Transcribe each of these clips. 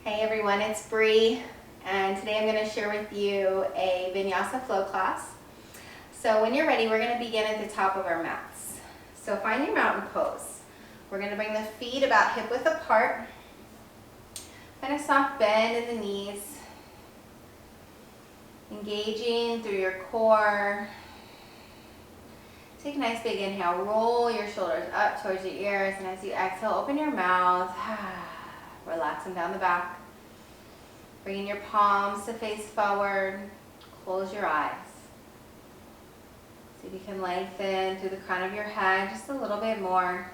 Hey everyone, it's Bree, and today I'm going to share with you a Vinyasa flow class. So when you're ready, we're going to begin at the top of our mats. So find your mountain pose. We're going to bring the feet about hip width apart. Find a soft bend in the knees. Engaging through your core. Take a nice big inhale. Roll your shoulders up towards your ears, and as you exhale, open your mouth. Relax them down the back. Bringing your palms to face forward. Close your eyes. See if you can lengthen through the crown of your head just a little bit more.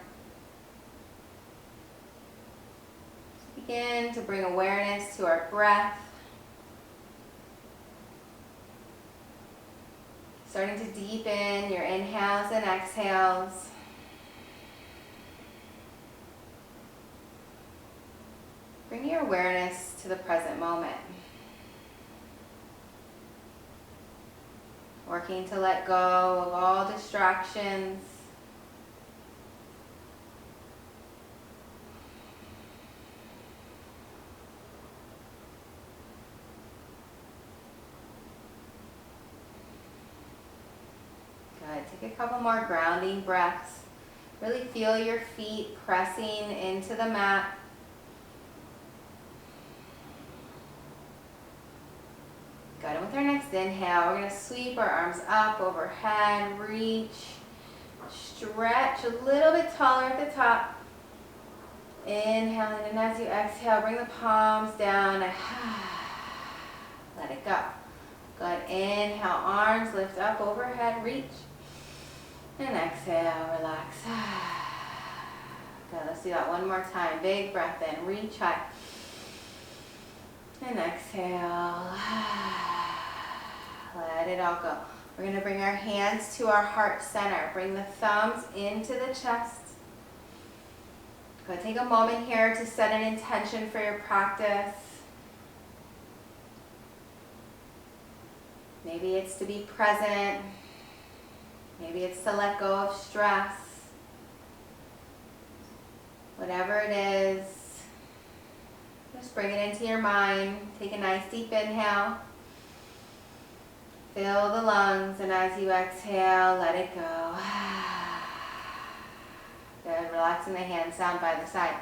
Just begin to bring awareness to our breath. Starting to deepen your inhales and exhales. Bring your awareness to the present moment. Working to let go of all distractions. Good. Take a couple more grounding breaths. Really feel your feet pressing into the mat. Good. And with our next inhale, we're going to sweep our arms up overhead, reach, stretch a little bit taller at the top. Inhaling, and as you exhale, bring the palms down. Let it go. Good. Inhale, arms lift up overhead, reach. And exhale, relax. Good. Let's do that one more time. Big breath in, reach high. And exhale. Let it all go. We're going to bring our hands to our heart center. Bring the thumbs into the chest. Go take a moment here to set an intention for your practice. Maybe it's to be present. Maybe it's to let go of stress. Whatever it is, just bring it into your mind. Take a nice deep inhale. Fill the lungs, and as you exhale, let it go. Good. Relaxing the hands down by the side.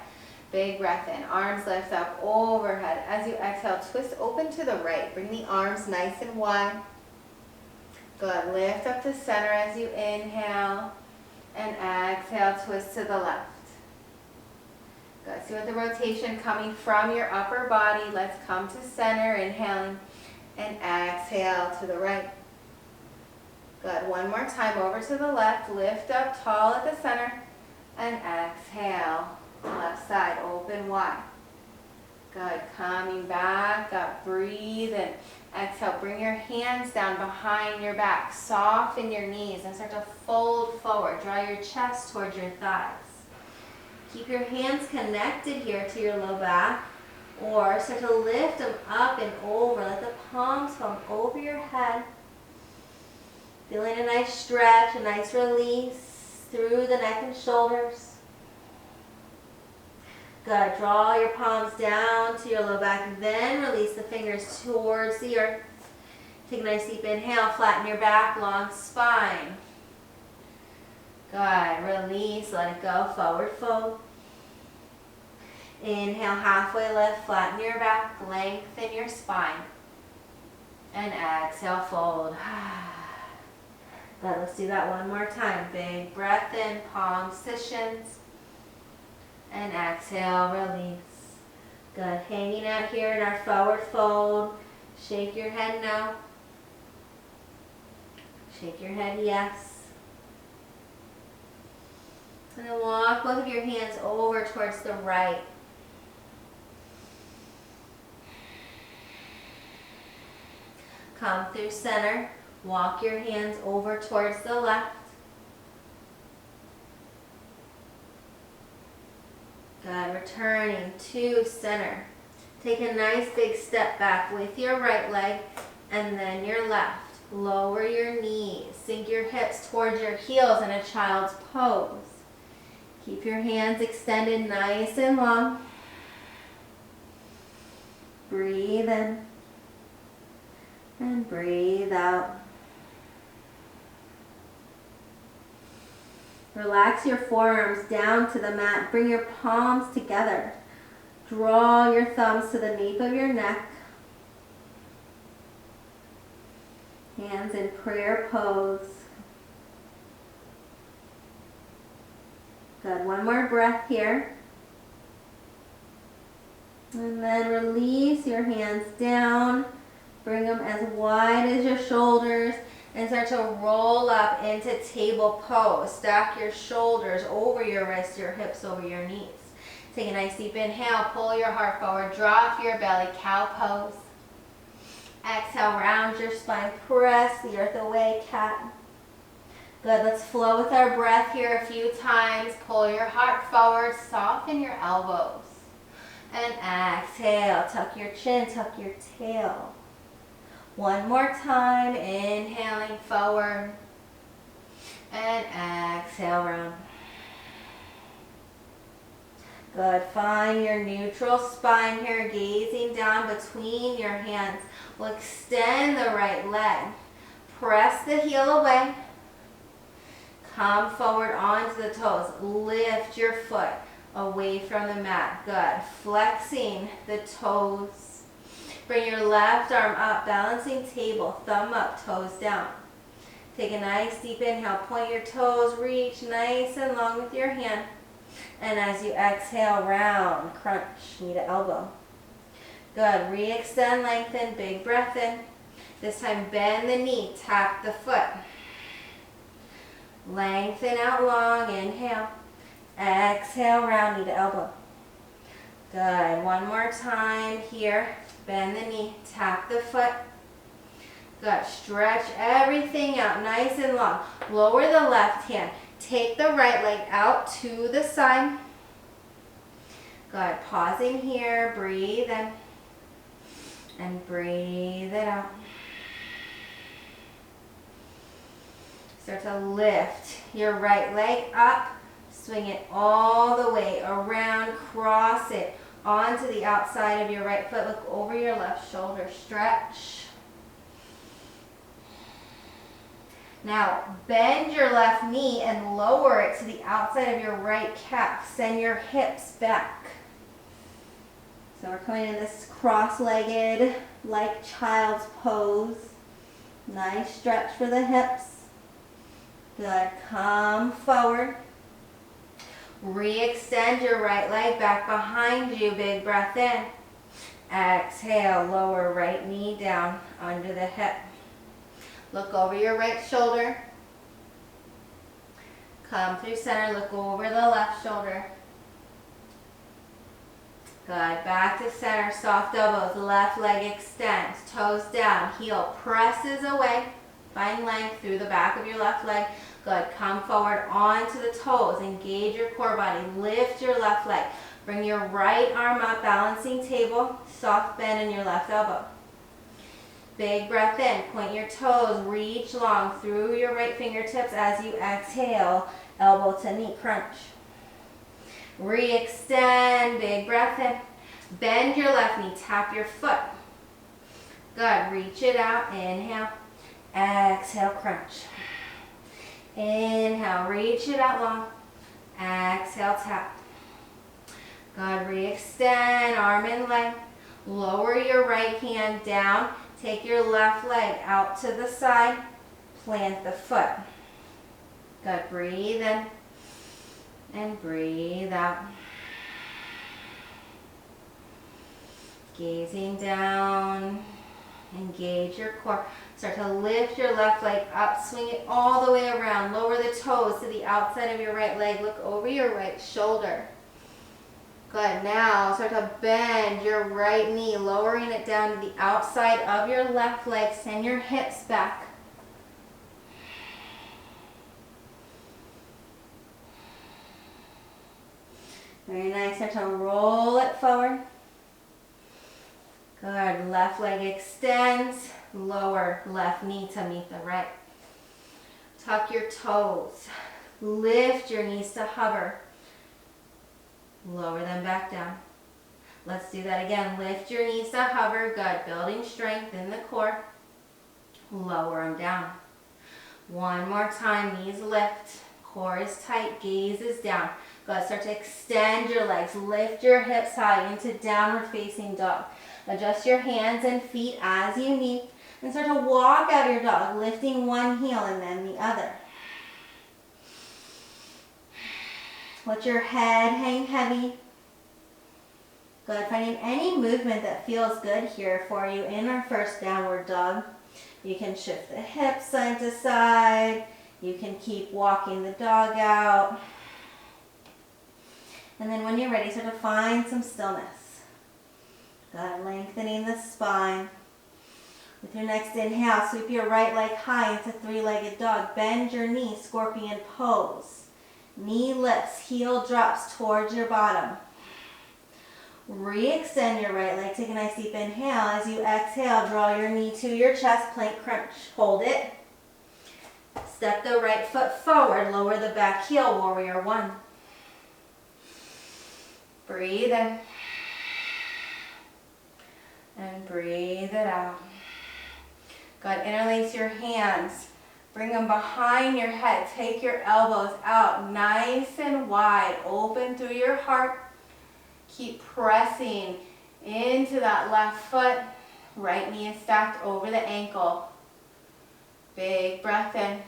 Big breath in. Arms lift up overhead. As you exhale, twist open to the right. Bring the arms nice and wide. Good. Lift up to center as you inhale. And exhale, twist to the left. Good. See with the rotation coming from your upper body. Let's come to center, inhaling. And exhale to the right. Good. One more time over to the left. Lift up tall at the center. And exhale. Left side open wide. Good. Coming back up. Breathe in. Exhale. Bring your hands down behind your back. Soften your knees and start to fold forward. Draw your chest towards your thighs. Keep your hands connected here to your low back. Or start to lift them up and over. Let the palms come over your head. Feeling a nice stretch, a nice release through the neck and shoulders. Good. Draw your palms down to your low back. Then release the fingers towards the earth. Take a nice deep inhale. Flatten your back, long spine. Good. Release. Let it go. Forward fold. Inhale, halfway lift, flatten your back, lengthen your spine. And exhale, fold. Good, let's do that one more time. Big breath in, palms to shins. And exhale, release. Good, hanging out here in our forward fold. Shake your head no. Shake your head yes. And then walk both of your hands over towards the right. Come through center. Walk your hands over towards the left. Good. Returning to center. Take a nice big step back with your right leg and then your left. Lower your knees. Sink your hips towards your heels in a child's pose. Keep your hands extended nice and long. Breathe in and breathe out. Relax your forearms down to the mat. Bring your palms together. Draw your thumbs to the nape of your neck. Hands in prayer pose. Good. One more breath here. And then release your hands down. Bring them as wide as your shoulders and start to roll up into table pose. Stack your shoulders over your wrists, your hips over your knees. Take a nice deep inhale. Pull your heart forward. Drop your belly. Cow pose. Exhale. Round your spine. Press the earth away. Cat. Good. Let's flow with our breath here a few times. Pull your heart forward. Soften your elbows. And exhale. Tuck your chin. Tuck your tail. One more time, inhaling forward, and exhale round. Good, find your neutral spine here, gazing down between your hands. We'll extend the right leg. Press the heel away. Come forward onto the toes. Lift your foot away from the mat. Good, flexing the toes. Bring your left arm up, balancing table, thumb up, toes down. Take a nice deep inhale, point your toes, reach nice and long with your hand. And as you exhale, round, crunch, knee to elbow. Good, re-extend, lengthen, big breath in. This time bend the knee, tap the foot. Lengthen out long, inhale. Exhale, round, knee to elbow. Good, one more time here. Bend the knee, tap the foot. Good, stretch everything out nice and long. Lower the left hand. Take the right leg out to the side. Good, pausing here, breathe in. And breathe it out. Start to lift your right leg up. Swing it all the way around, cross it onto the outside of your right foot. Look over your left shoulder. Stretch. Now, bend your left knee and lower it to the outside of your right calf. Send your hips back. So we're coming in this cross-legged, like child's pose. Nice stretch for the hips. Good. Come forward. Re-extend your right leg back behind you. Big breath in. Exhale, lower right knee down under the hip. Look over your right shoulder. Come through center, look over the left shoulder. Good, back to center, soft elbows, left leg extends, toes down, heel presses away. Find length through the back of your left leg. Good, come forward onto the toes, engage your core body, lift your left leg. Bring your right arm up, balancing table, soft bend in your left elbow. Big breath in, point your toes, reach long through your right fingertips as you exhale, elbow to knee crunch. Re-extend, big breath in. Bend your left knee, tap your foot. Good, reach it out, inhale, exhale, crunch. Inhale, reach it out long, exhale, tap. Good, re-extend, arm and leg. Lower your right hand down. Take your left leg out to the side. Plant the foot. Good. Breathe in and breathe out. Gazing down. Engage your core. Start to lift your left leg up. Swing it all the way around. Lower the toes to the outside of your right leg. Look over your right shoulder. Good. Now start to bend your right knee, lowering it down to the outside of your left leg. Send your hips back. Very nice. Start to roll it forward. Good. Left leg extends. Lower left knee to meet the right. Tuck your toes. Lift your knees to hover. Lower them back down. Let's do that again. Lift your knees to hover. Good. Building strength in the core. Lower them down. One more time. Knees lift. Core is tight. Gaze is down. Good. Start to extend your legs. Lift your hips high into downward facing dog. Adjust your hands and feet as you need. And start to walk out of your dog, lifting one heel and then the other. Let your head hang heavy. Good. Finding any movement that feels good here for you in our first downward dog. You can shift the hips side to side. You can keep walking the dog out. And then when you're ready, start to find some stillness. Good. Lengthening the spine. With your next inhale, sweep your right leg high into three-legged dog. Bend your knee, scorpion pose. Knee lifts, heel drops towards your bottom. Re-extend your right leg. Take a nice deep inhale. As you exhale, draw your knee to your chest, plank crunch. Hold it. Step the right foot forward. Lower the back heel, warrior one. Breathe in. And breathe it out. Good. Interlace your hands. Bring them behind your head. Take your elbows out nice and wide. Open through your heart. Keep pressing into that left foot. Right knee is stacked over the ankle. Big breath in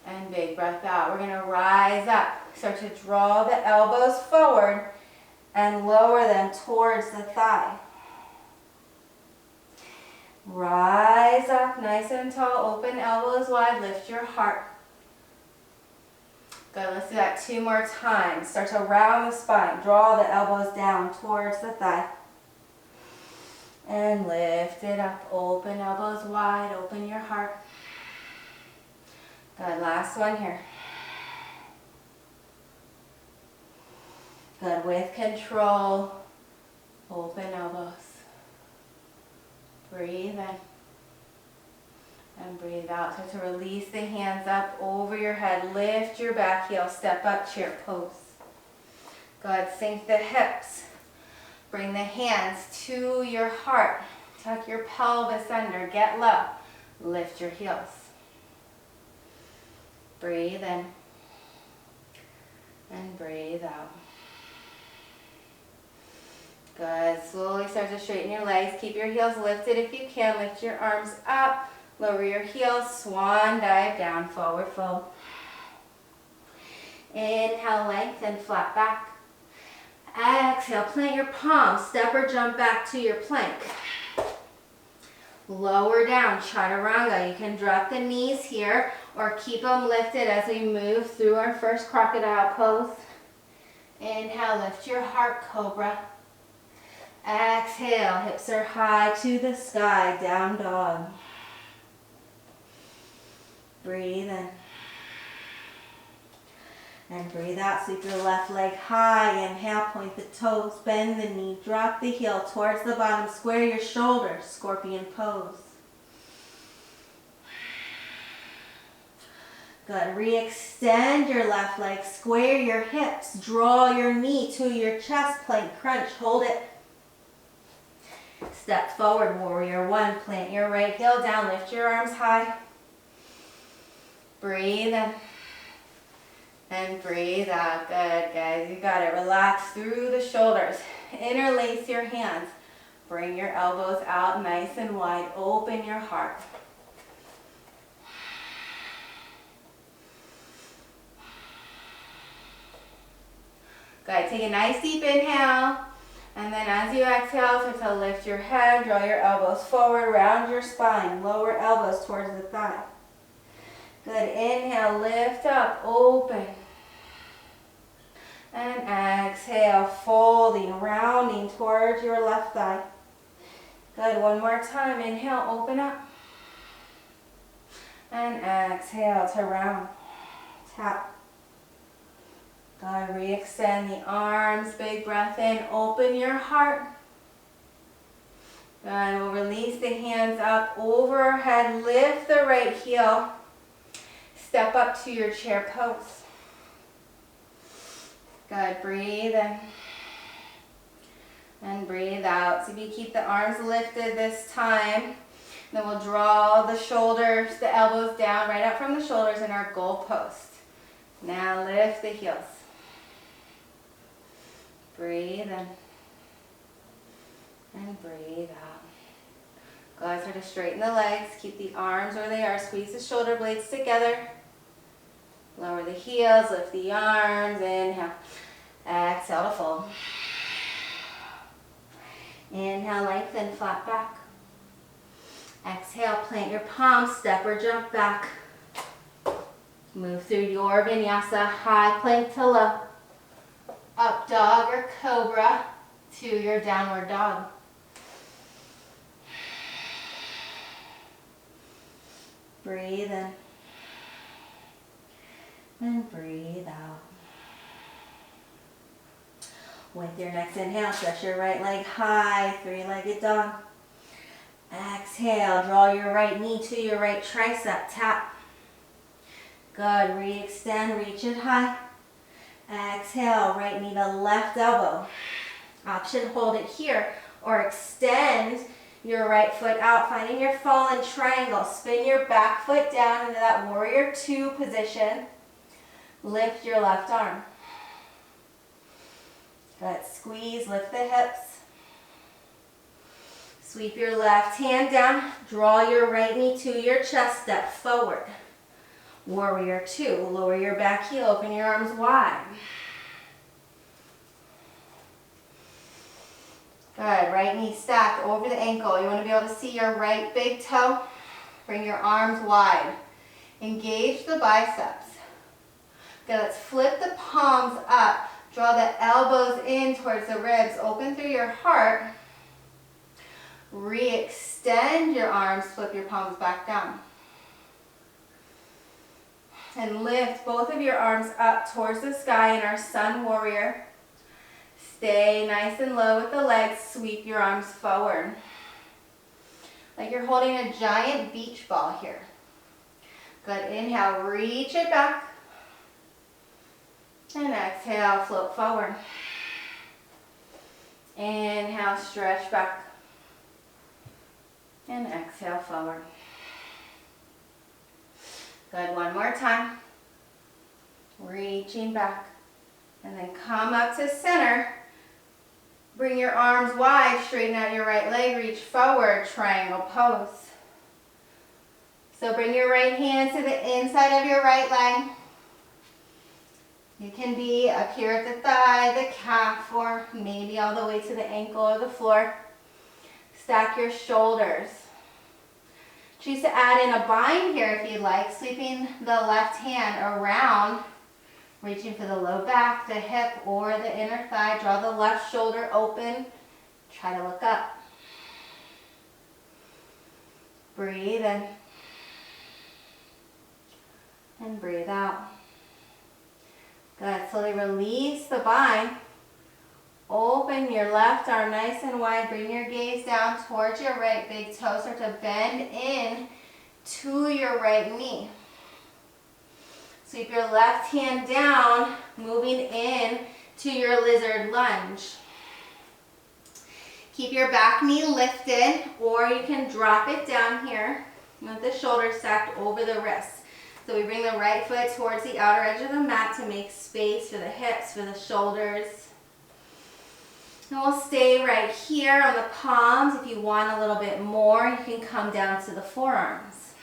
and big breath out. We're going to rise up. Start to draw the elbows forward and lower them towards the thigh. Rise up nice and tall, open elbows wide, lift your heart. Good, let's do that 2 more times. Start to round the spine, draw the elbows down towards the thigh. And lift it up, open elbows wide, open your heart. Good, last one here. Good, with control, open elbows. Breathe in and breathe out. Start to release the hands up over your head. Lift your back heel. Step up, chair pose. Good. Sink the hips. Bring the hands to your heart. Tuck your pelvis under. Get low. Lift your heels. Breathe in and breathe out. Good. Slowly start to straighten your legs. Keep your heels lifted if you can. Lift your arms up. Lower your heels. Swan dive down. Forward fold. Inhale, lengthen, flat back. Exhale, plant your palms. Step or jump back to your plank. Lower down, chaturanga. You can drop the knees here or keep them lifted as we move through our first crocodile pose. Inhale, lift your heart, cobra. Exhale, hips are high to the sky, down dog. Breathe in. And breathe out, sweep your left leg high. Inhale, point the toes, bend the knee, drop the heel towards the bottom, square your shoulders, scorpion pose. Good, re-extend your left leg, square your hips, draw your knee to your chest, plank crunch, hold it. Step forward, warrior one. Plant your right heel down. Lift your arms high. Breathe in. And breathe out. Good, guys. You got it. Relax through the shoulders. Interlace your hands. Bring your elbows out nice and wide. Open your heart. Good. Take a nice deep inhale. And then as you exhale, start to lift your head, draw your elbows forward, round your spine, lower elbows towards the thigh. Good, inhale, lift up, open. And exhale, folding, rounding towards your left thigh. Good, one more time, inhale, open up. And exhale to round, tap. Good, re-extend the arms, big breath in, open your heart. Good, we'll release the hands up over our head, lift the right heel, step up to your chair pose. Good, breathe in. And breathe out. See if you keep the arms lifted this time. Then we'll draw the shoulders, the elbows down, right up from the shoulders in our goal post. Now lift the heels. Breathe in. And breathe out. Go start to straighten the legs. Keep the arms where they are. Squeeze the shoulder blades together. Lower the heels, lift the arms. Inhale. Exhale to fold. Inhale, lengthen, flat back. Exhale, plant your palms, step or jump back. Move through your vinyasa, high plank to low. Up dog or cobra to your downward dog. Breathe in. And breathe out. With your next inhale, stretch your right leg high, three-legged dog. Exhale, draw your right knee to your right tricep, tap. Good, re-extend, reach it high. Exhale, right knee to left elbow. Option, hold it here or extend your right foot out, finding your fallen triangle. Spin your back foot down into that warrior two position. Lift your left arm. Good, squeeze, lift the hips. Sweep your left hand down, draw your right knee to your chest, step forward. Warrior two, lower your back heel, open your arms wide. Good, right knee stacked over the ankle. You want to be able to see your right big toe. Bring your arms wide. Engage the biceps. Good, let's flip the palms up. Draw the elbows in towards the ribs. Open through your heart. Re-extend your arms, flip your palms back down. And lift both of your arms up towards the sky in our sun warrior. Stay nice and low with the legs, sweep your arms forward. Like you're holding a giant beach ball here. Good, inhale, reach it back. And exhale, float forward. Inhale, stretch back. And exhale, forward. Good, one more time. Reaching back. And then come up to center. Bring your arms wide, straighten out your right leg, reach forward, triangle pose. So bring your right hand to the inside of your right leg. You can be up here at the thigh, the calf, or maybe all the way to the ankle or the floor. Stack your shoulders. Choose to add in a bind here if you'd like, sweeping the left hand around, reaching for the low back, the hip, or the inner thigh. Draw the left shoulder open. Try to look up. Breathe in. And breathe out. Good. Slowly release the bind. Open your left arm nice and wide. Bring your gaze down towards your right big toe. Start to bend in to your right knee. Sweep your left hand down, moving in to your lizard lunge. Keep your back knee lifted, or you can drop it down here with the shoulders stacked over the wrists. So we bring the right foot towards the outer edge of the mat to make space for the hips, for the shoulders. And we'll stay right here on the palms. If you want a little bit more, you can come down to the forearms.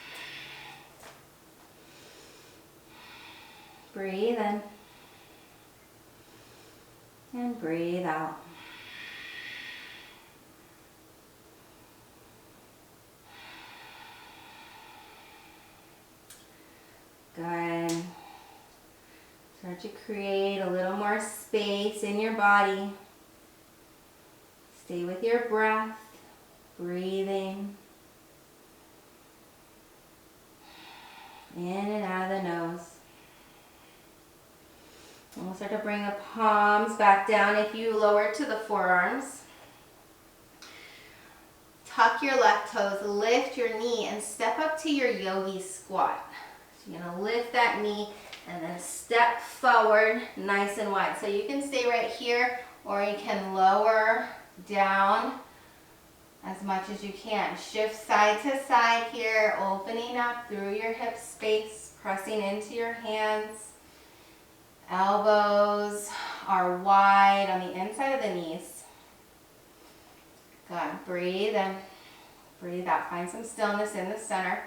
Breathe in. And breathe out. Good. Start to create a little more space in your body. Stay with your breath, breathing in and out of the nose. And we'll start to bring the palms back down if you lower to the forearms. Tuck your left toes, lift your knee, and step up to your yogi squat. So you're going to lift that knee and then step forward nice and wide. So you can stay right here, or you can lower down as much as you can. Shift side to side here, opening up through your hip space, pressing into your hands. Elbows are wide on the inside of the knees. Good. Breathe in. Breathe out. Find some stillness in the center.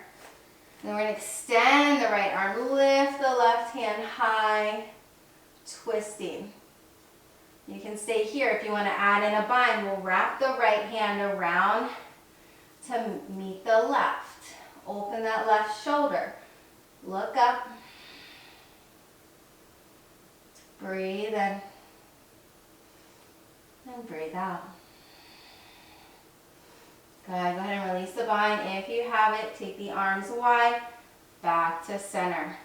Then we're going to extend the right arm. Lift the left hand high. Twisting. You can stay here if you want to add in a bind. We'll wrap the right hand around to meet the left. Open that left shoulder. Look up. Breathe in. And breathe out. Good. Go ahead and release the bind. If you have it, take the arms wide. Back to center.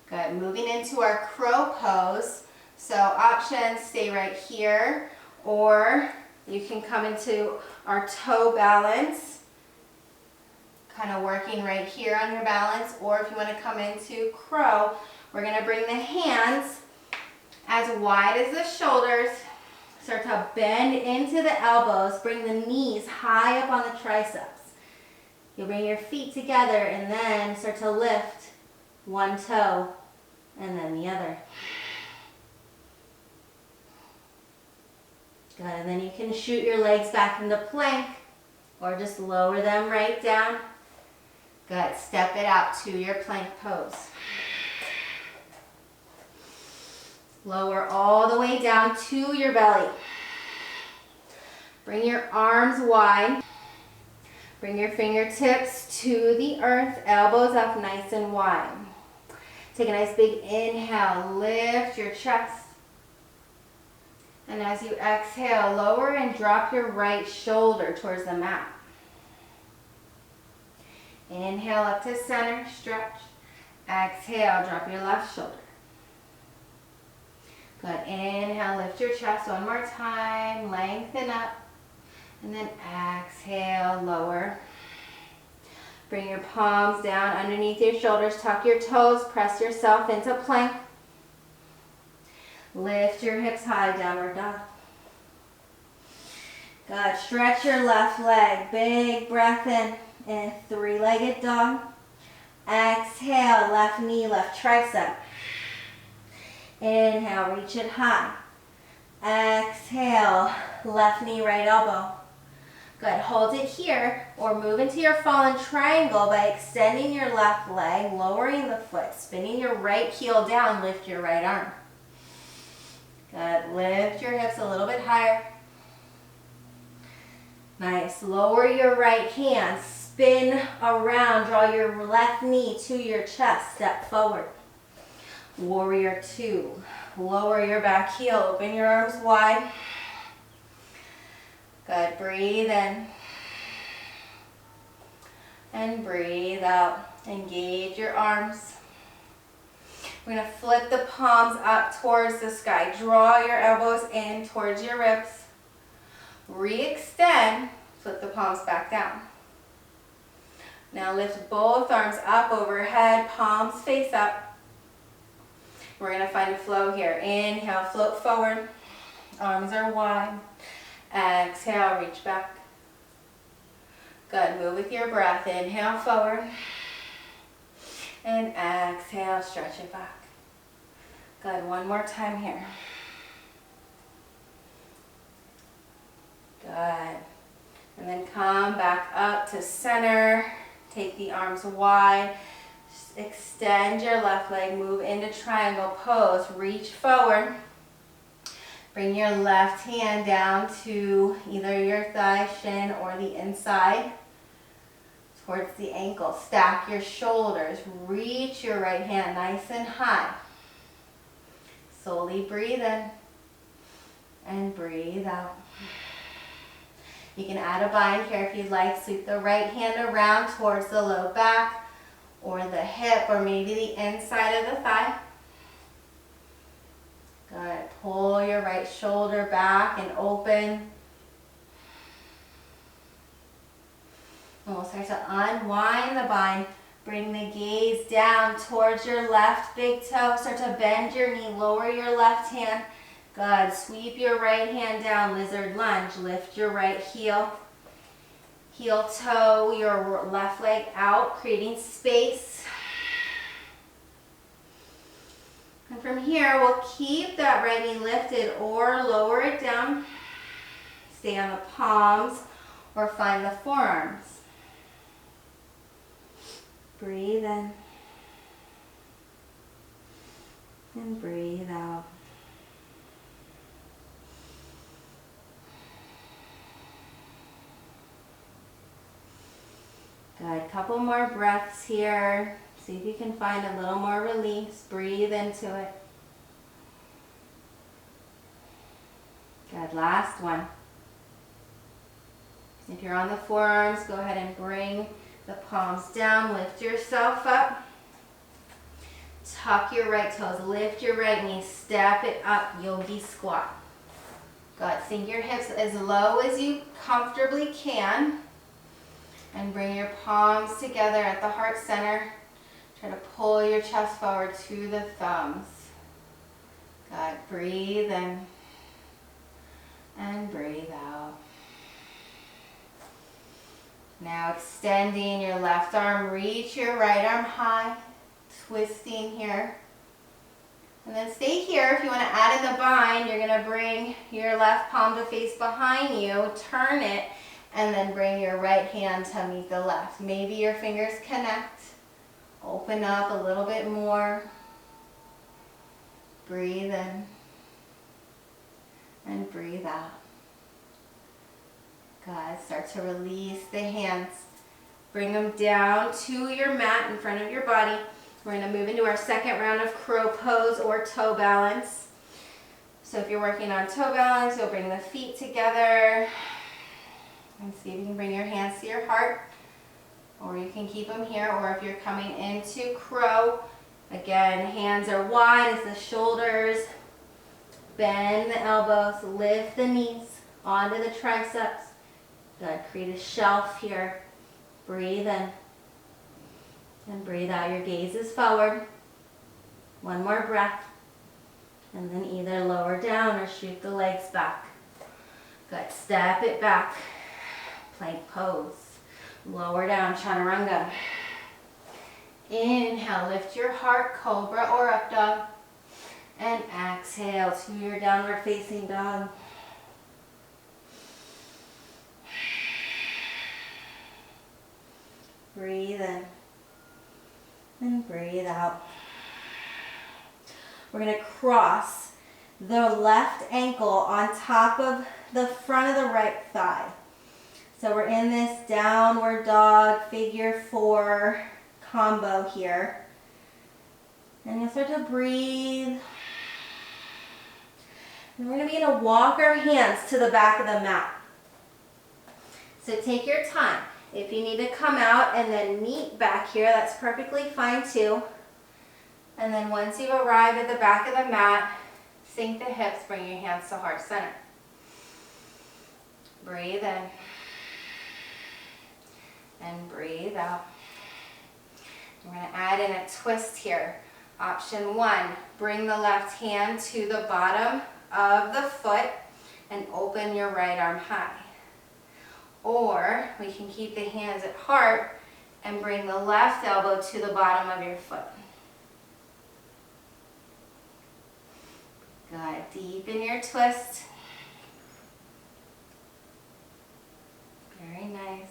Good. Moving into our crow pose. So options, stay right here, or you can come into our toe balance, kind of working right here on your balance, or if you want to come into crow, we're going to bring the hands as wide as the shoulders, start to bend into the elbows, bring the knees high up on the triceps. You'll bring your feet together and then start to lift one toe and then the other. Good, and then you can shoot your legs back into plank or just lower them right down. Good, step it out to your plank pose. Lower all the way down to your belly. Bring your arms wide. Bring your fingertips to the earth, elbows up nice and wide. Take a nice big inhale, lift your chest. And as you exhale, lower and drop your right shoulder towards the mat. Inhale up to center, stretch. Exhale, drop your left shoulder. Good. Inhale, lift your chest one more time, lengthen up. And then exhale, lower. Bring your palms down underneath your shoulders, tuck your toes, press yourself into plank. Lift your hips high, downward dog. Good. Stretch your left leg. Big breath in three-legged dog. Exhale, left knee, left tricep. Inhale, reach it high. Exhale, left knee, right elbow. Good. Hold it here or move into your fallen triangle by extending your left leg, lowering the foot, spinning your right heel down, lift your right arm. Good. Lift your hips a little bit higher. Nice. Lower your right hand. Spin around. Draw your left knee to your chest. Step forward. Warrior two. Lower your back heel. Open your arms wide. Good. Breathe in. And breathe out. Engage your arms. We're going to flip the palms up towards the sky. Draw your elbows in towards your ribs. Re-extend. Flip the palms back down. Now lift both arms up overhead. Palms face up. We're going to find a flow here. Inhale, float forward. Arms are wide. Exhale, reach back. Good. Move with your breath. Inhale, forward. And exhale, stretch it back. Good. One more time here. Good. And then come back up to center. Take the arms wide. Extend your left leg. Move into triangle pose. Reach forward. Bring your left hand down to either your thigh, shin, or the inside towards the ankle. Stack your shoulders. Reach your right hand nice and high. Slowly breathe in and breathe out. You can add a bind here if you'd like. Sweep the right hand around towards the low back or the hip or maybe the inside of the thigh. Good. Pull your right shoulder back and open. And we'll start to unwind the bind. Bring the gaze down towards your left big toe. Start to bend your knee. Lower your left hand. Good. Sweep your right hand down, lizard lunge. Lift your right heel. Heel toe your left leg out, creating space. And from here, we'll keep that right knee lifted or lower it down. Stay on the palms or find the forearms. Breathe in. And breathe out. Good. Couple more breaths here. See if you can find a little more release. Breathe into it. Good. Last one. If you're on the forearms, go ahead and bring the palms down. Lift yourself up. Tuck your right toes. Lift your right knee. Step it up. Yogi squat. Good. Sink your hips as low as you comfortably can. And bring your palms together at the heart center. Try to pull your chest forward to the thumbs. Good. Breathe in. And breathe out. Now extending your left arm, reach your right arm high, twisting here. And then stay here. If you want to add in the bind, you're going to bring your left palm to face behind you, turn it, and then bring your right hand to meet the left. Maybe your fingers connect. Open up a little bit more. Breathe in. And breathe out. Good. Start to release the hands. Bring them down to your mat in front of your body. We're going to move into our second round of crow pose or toe balance. So if you're working on toe balance, you'll bring the feet together. And see if you can bring your hands to your heart. Or you can keep them here. Or if you're coming into crow, again, hands are wide as the shoulders. Bend the elbows, lift the knees onto the triceps. Good. Create a shelf here. Breathe in. And breathe out. Your gaze is forward. One more breath. And then either lower down or shoot the legs back. Good. Step it back. Plank pose. Lower down, chaturanga. Inhale, lift your heart, cobra or up dog. And exhale to your downward facing dog. Breathe in and breathe out. We're going to cross the left ankle on top of the front of the right thigh. So we're in this downward dog figure 4 combo here. And you'll start to breathe. And we're going to begin to walk our hands to the back of the mat. So take your time. If you need to come out and then meet back here, that's perfectly fine too. And then once you've arrived at the back of the mat, sink the hips, bring your hands to heart center. Breathe in. And breathe out. We're going to add in a twist here. Option 1, bring the left hand to the bottom of the foot and open your right arm high. Or we can keep the hands at heart and bring the left elbow to the bottom of your foot. Good. Deepen your twist. Very nice.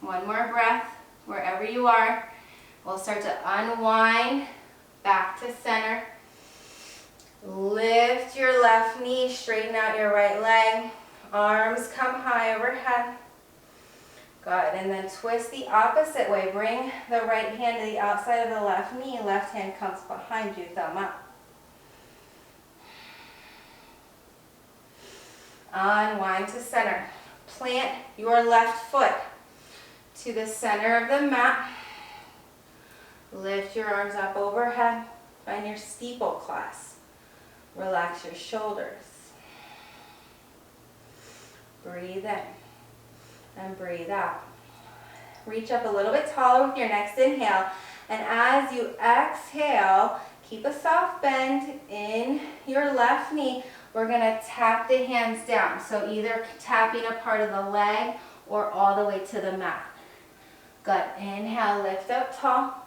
One more breath wherever you are. We'll start to unwind back to center. Lift your left knee, straighten out your right leg. Arms come high overhead. Good, and then twist the opposite way. Bring the right hand to the outside of the left knee. Left hand comes behind you, thumb up. Unwind to center. Plant your left foot to the center of the mat. Lift your arms up overhead. Find your steeple class. Relax your shoulders. Breathe in and breathe out. Reach up a little bit taller with your next inhale. And as you exhale, keep a soft bend in your left knee. we're gonna tap the hands down. So either tapping a part of the leg or all the way to the mat. Good, inhale, lift up tall.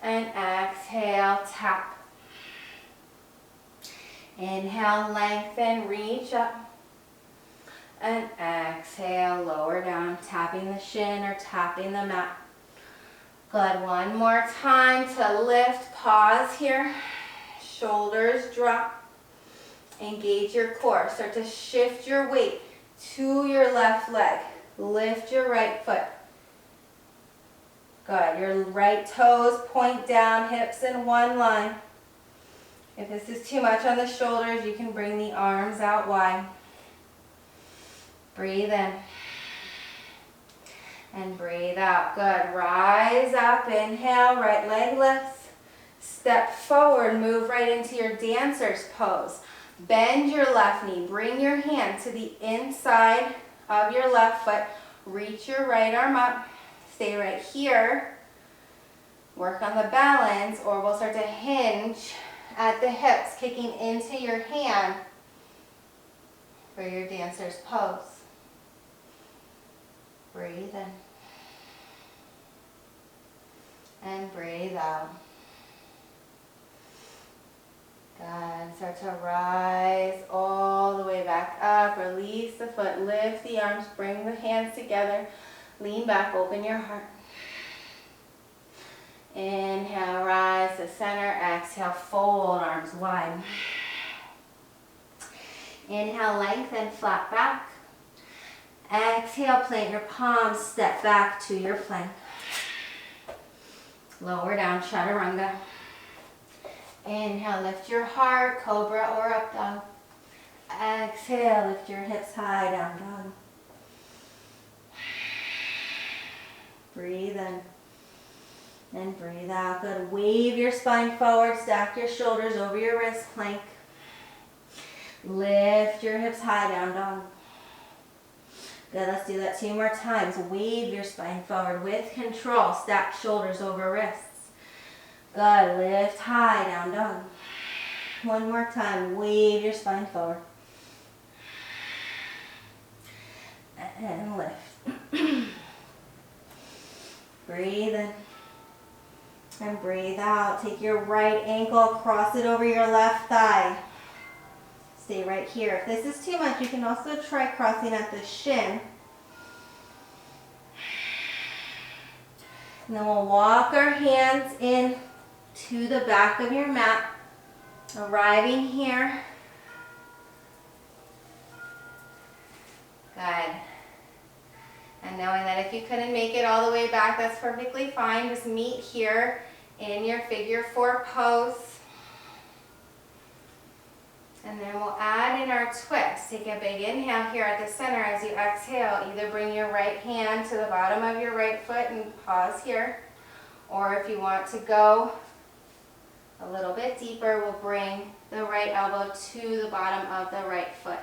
And exhale, tap. Inhale, lengthen, reach up. And exhale, lower down, tapping the shin or tapping the mat. Good, one more time to lift, pause here. Shoulders drop. Engage your core. Start to shift your weight to your left leg. Lift your right foot. Good, your right toes point down, hips in one line. If this is too much on the shoulders, you can bring the arms out wide. Breathe in. And breathe out. Good. Rise up. Inhale. Right leg lifts. Step forward. Move right into your dancer's pose. Bend your left knee. Bring your hand to the inside of your left foot. Reach your right arm up. Stay right here. Work on the balance, or we'll start to hinge at the hips, kicking into your hand for your dancer's pose. Breathe in. And breathe out. Good. Start to rise all the way back up. Release the foot. Lift the arms. Bring the hands together. Lean back. Open your heart. Inhale. Rise to center. Exhale. Fold arms wide. Inhale. Lengthen. Flat back. Exhale, plant your palms, step back to your plank. Lower down, chaturanga. Inhale, lift your heart, cobra or up dog. Exhale, lift your hips high, down dog. Breathe in and breathe out. Good. Wave your spine forward, stack your shoulders over your wrist, plank. Lift your hips high, down dog. Good, let's do that 2 more times. Wave your spine forward with control. Stack shoulders over wrists. Good, lift high, down dog. 1 more time, wave your spine forward. And lift. Breathe in. And breathe out. Take your right ankle, cross it over your left thigh. Stay right here. If this is too much, you can also try crossing at the shin. And then we'll walk our hands in to the back of your mat, arriving here. Good. And knowing that if you couldn't make it all the way back, that's perfectly fine. Just meet here in your figure 4 pose. And then we'll add in our twist. Take a big inhale here at the center. As you exhale, either bring your right hand to the bottom of your right foot and pause here. Or if you want to go a little bit deeper, we'll bring the right elbow to the bottom of the right foot.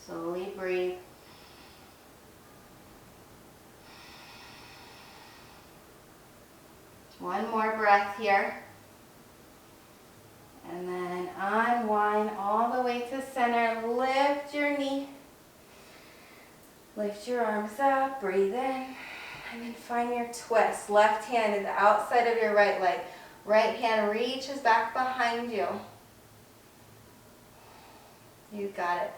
Slowly breathe. One more breath here. And then unwind all the way to center. Lift your knee. Lift your arms up. Breathe in. And then find your twist. Left hand is outside of your right leg. Right hand reaches back behind you. You got it.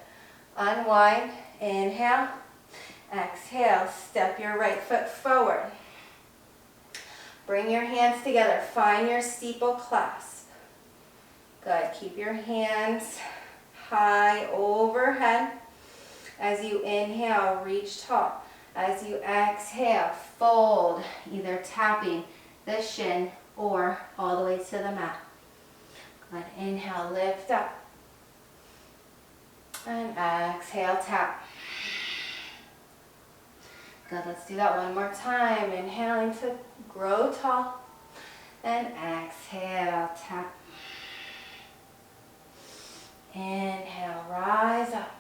Unwind. Inhale. Exhale. Step your right foot forward. Bring your hands together. Find your steeple clasp. Good. Keep your hands high overhead. As you inhale, reach tall. As you exhale, fold, either tapping the shin or all the way to the mat. Good. Inhale, lift up. And exhale, tap. Good. Let's do that one more time. Inhaling to grow tall. And exhale, tap. Inhale, rise up.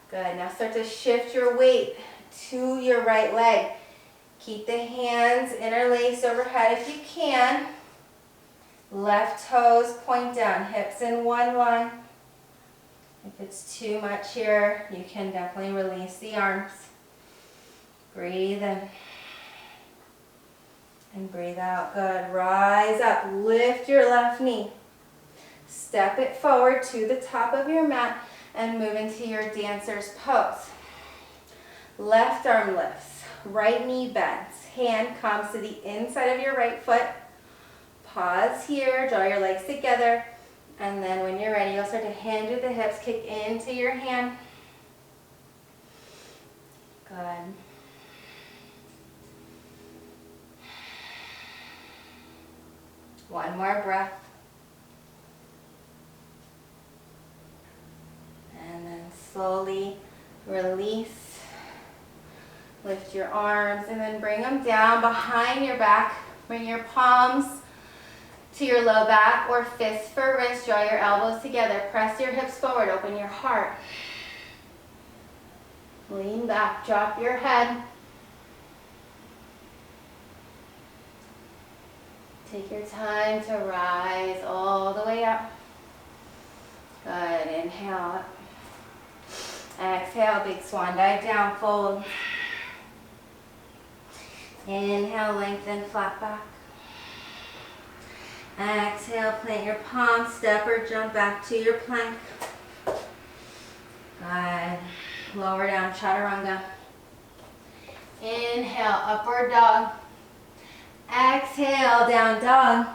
Good. Now start to shift your weight to your right leg. Keep the hands interlaced overhead if you can. Left toes point down, hips in one line. If it's too much here, you can definitely release the arms. Breathe in. And breathe out. Good. Rise up. Lift your left knee. Step it forward to the top of your mat and move into your dancer's pose. Left arm lifts. Right knee bends. Hand comes to the inside of your right foot. Pause here. Draw your legs together. And then when you're ready, you'll start to hinge at the hips. Kick into your hand. Good. One more breath. And then slowly release. Lift your arms and then bring them down behind your back. Bring your palms to your low back or fist for wrist. Draw your elbows together. Press your hips forward. Open your heart. Lean back. Drop your head. Take your time to rise all the way up. Good. Inhale up. Exhale, big swan dive down, fold. Inhale, lengthen, flat back. Exhale, plant your palms, step or jump back to your plank. Good. Lower down, chaturanga. Inhale, upward dog. Exhale, down dog.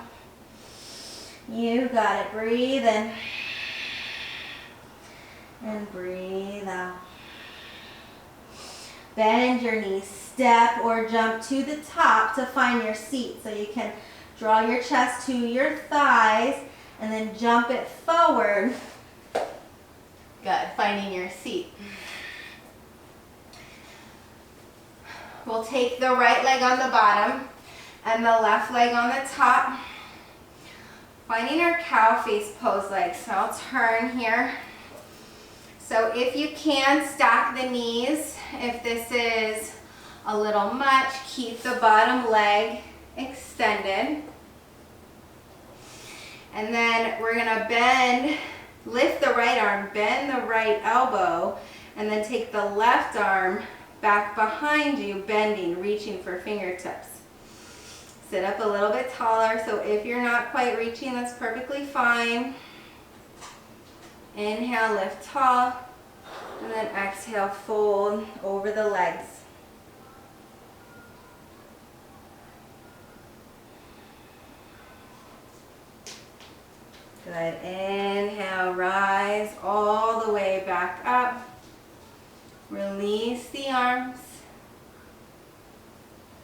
You got it. Breathe in. And breathe out. Bend your knees. Step or jump to the top to find your seat. So you can draw your chest to your thighs and then jump it forward. Good. Finding your seat. We'll take the right leg on the bottom and the left leg on the top. Finding our cow face pose leg. So I'll turn here. So if you can, stack the knees. If this is a little much, keep the bottom leg extended. And then we're gonna bend, lift the right arm, bend the right elbow, and then take the left arm back behind you, bending, reaching for fingertips. Sit up a little bit taller, so if you're not quite reaching, that's perfectly fine. Inhale, lift tall, and then exhale, fold over the legs. Good. Inhale, rise all the way back up. Release the arms.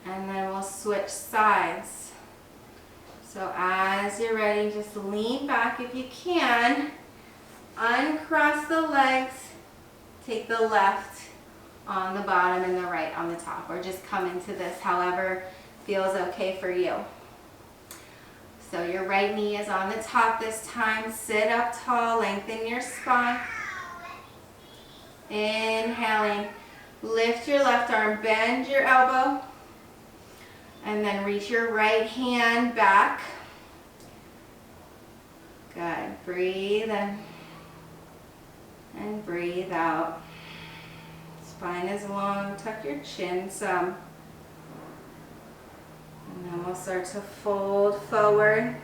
And then we'll switch sides. So as you're ready, just lean back if you can. Uncross the legs. Take the left on the bottom and the right on the top. Or just come into this however feels okay for you. So your right knee is on the top this time. Sit up tall, lengthen your spine. Inhaling. Lift your left arm, bend your elbow. And then reach your right hand back. Good. Breathe in. And breathe out. Spine is long. Tuck your chin some. And then we'll start to fold forward.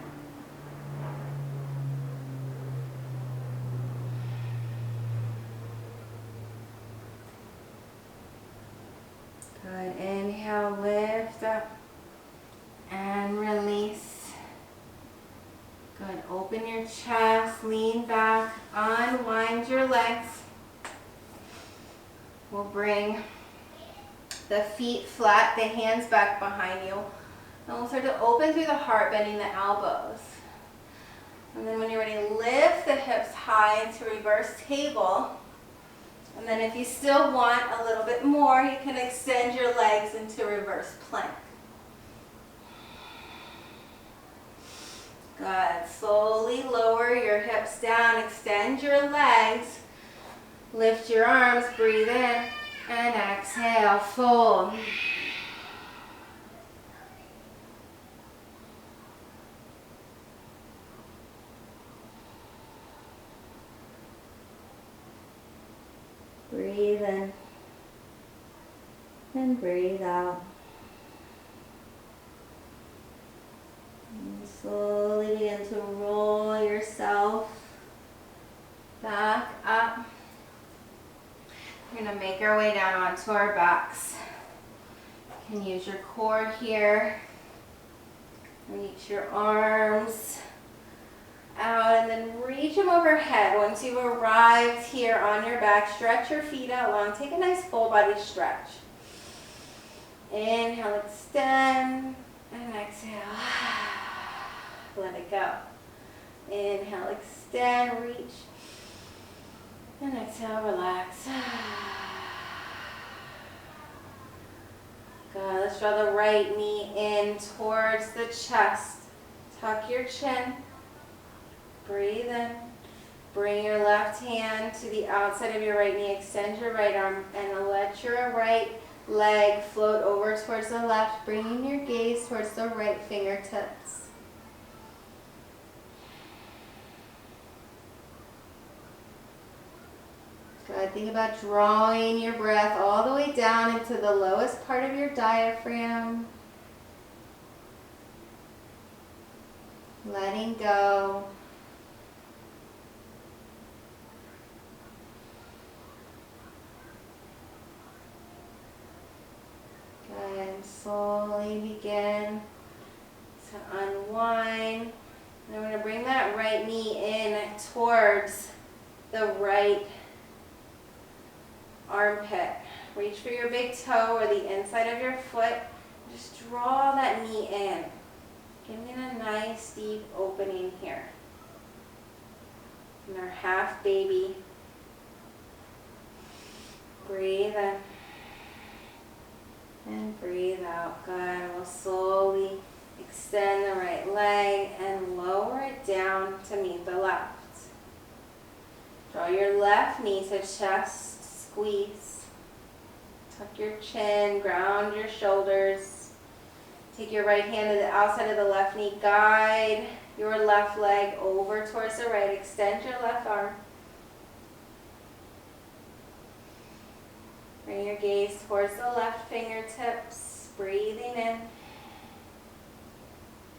Good. Inhale, lift up and release. Good. Open your chest, lean back, unwind your legs. We'll bring the feet flat, the hands back behind you. And we'll start to open through the heart, bending the elbows. And then when you're ready, lift the hips high into reverse table. And then if you still want a little bit more, you can extend your legs into reverse plank. Good. Slowly lower your hips down, extend your legs, lift your arms, breathe in, and exhale, fold. Breathe in and breathe out. And slowly begin to roll yourself back up. We're going to make our way down onto our backs. You can use your core here. Reach your arms out and then reach them overhead. Once you've arrived here on your back, stretch your feet out long. Take a nice full body stretch. Inhale, extend, and exhale. Let it go. Inhale, extend, reach, and exhale, relax. Good. Let's draw the right knee in towards the chest. Tuck your chin. Breathe in. Bring your left hand to the outside of your right knee. Extend your right arm and let your right leg float over towards the left, bringing your gaze towards the right fingertips. Good. Think about drawing your breath all the way down into the lowest part of your diaphragm. Letting go. Good. Slowly begin to unwind. And I'm going to bring that right knee in towards the right armpit. Reach for your big toe or the inside of your foot. Just draw that knee in. Giving it a nice deep opening here. And our half baby. Breathe in. And breathe out. Good. We'll slowly extend the right leg and lower it down to meet the left. Draw your left knee to chest. Squeeze. Tuck your chin, ground your shoulders. Take your right hand to the outside of the left knee. Guide your left leg over towards the right. Extend your left arm. Bring your gaze towards the left fingertips. Breathing in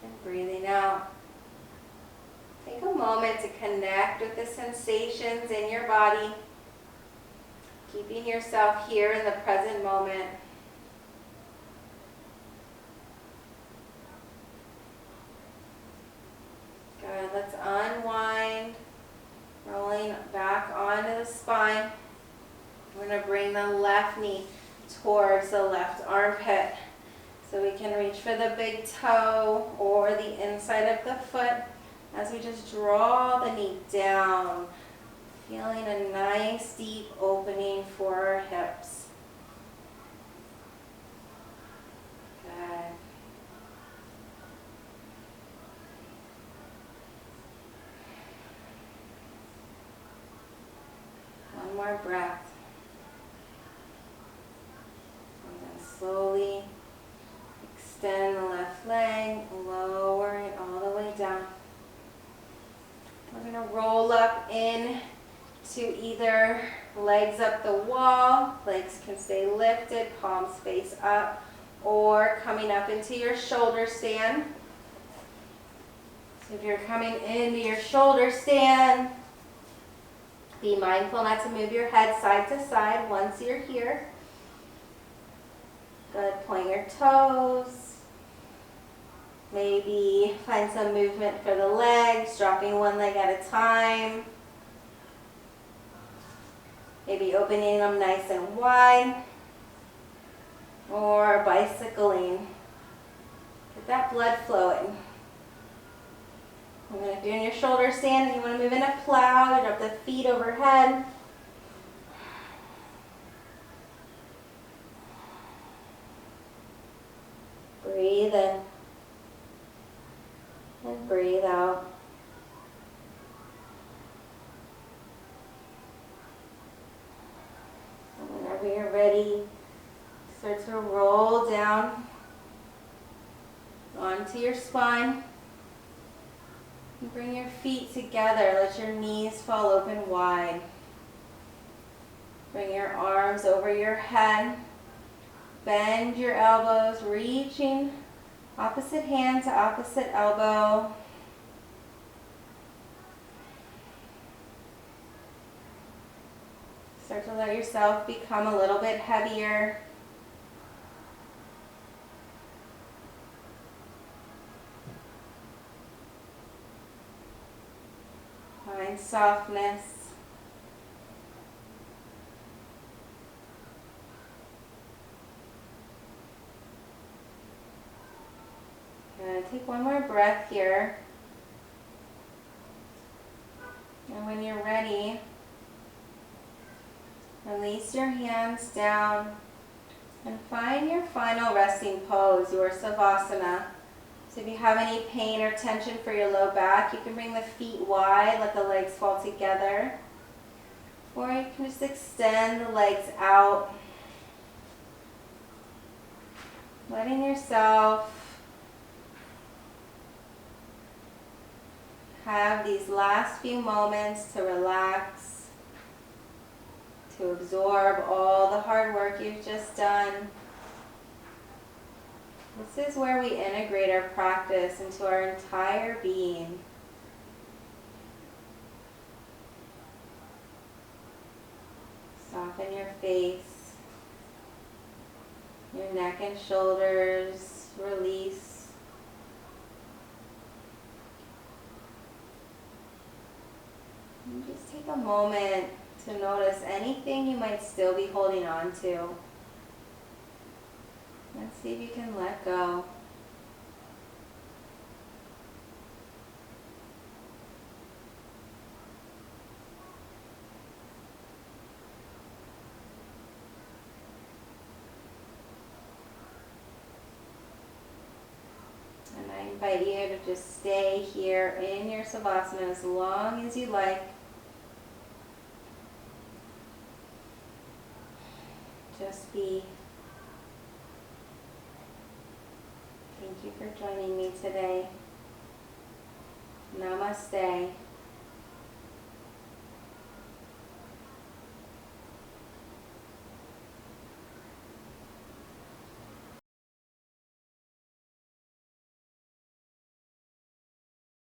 and breathing out. Take a moment to connect with the sensations in your body. Keeping yourself here in the present moment. Good. Let's unwind. Rolling back onto the spine. We're going to bring the left knee towards the left armpit. So we can reach for the big toe or the inside of the foot as we just draw the knee down. Feeling a nice deep opening for our hips. Good. One more breath. And then slowly extend the left leg, lower it all the way down. We're going to roll up in to either legs up the wall, legs can stay lifted, palms face up, or coming up into your shoulder stand. So if you're coming into your shoulder stand, be mindful not to move your head side to side once you're here. Good, point your toes. Maybe find some movement for the legs, dropping one leg at a time. Maybe opening them nice and wide, or bicycling. Get that blood flowing. And then if you're in your shoulder stand and you want to move into plow, you drop the feet overhead. Breathe in and breathe out. Whenever you're ready, start to roll down onto your spine. And bring your feet together. Let your knees fall open wide. Bring your your arms over your head. Bend your elbows, reaching opposite hand to opposite elbow. Start to let yourself become a little bit heavier. Find softness. And take one more breath here. And when you're ready, release your hands down and find your final resting pose, your Savasana. So if you have any pain or tension for your low back, you can bring the feet wide, let the legs fall together. Or you can just extend the legs out, letting yourself have these last few moments to relax, to absorb all the hard work you've just done. This is where we integrate our practice into our entire being. Soften your face, your neck and shoulders, release. And just take a moment to notice anything you might still be holding on to. Let's see if you can let go. And I invite you to just stay here in your Savasana as long as you like. Just be. Thank you for joining me today. Namaste.